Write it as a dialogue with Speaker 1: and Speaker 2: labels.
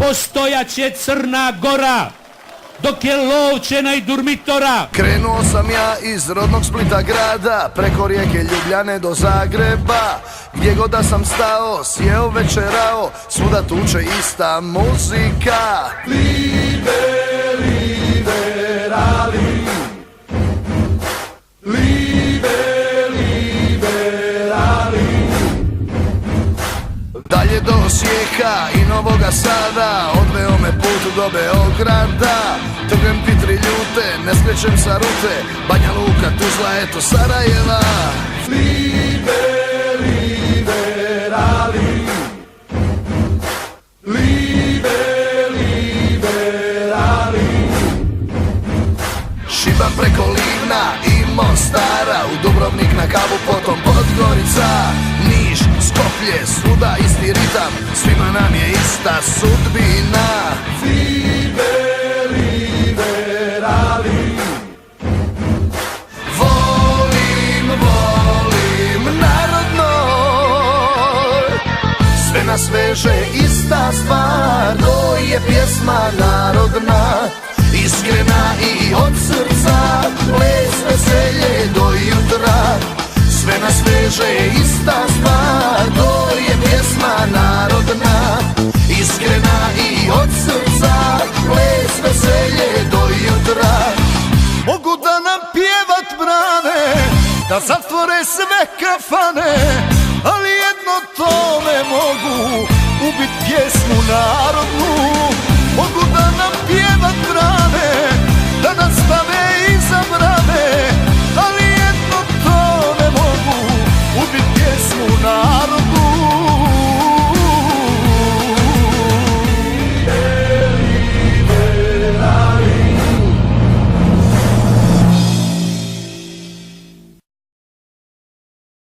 Speaker 1: postojaće Crna Gora, dok je Lovćena i Durmitora.
Speaker 2: Krenuo sam ja iz rodnog Splita grada, preko rijeke Ljubljane do Zagreba. Gdje god da sam stao, sjeo, večerao, svuda tuče ista muzika.
Speaker 3: Libe, liberali, libe, liberali.
Speaker 2: Dalje do Osijeka i Novoga Sada, odveo me put do Beograda. Trgem Pitri ljute, ne skrećem sa rute, Banja Luka, Tuzla, eto Sarajeva.
Speaker 3: Libe, liberali, libe, liberali.
Speaker 2: Šiban preko Livna i Mostara, u Dubrovnik na kavu, potom Podgorica. Niš, Skoplje, svuda isti ritam, svima nam je ista sudbina.
Speaker 3: Libe, liberali,
Speaker 2: Volim narodno, sve nas veže ista stvar, to je pjesma narodna, iskrena i od srca, ples, veselje do jutra. Sve nas veže ista stvar, to je pjesma narodna, iskrena i od srca, ples, veselje do jutra.
Speaker 3: mogu da nam pjevat brane, da zatvore sve kafane, ali jedno to ne mogu, ubit pjesmu na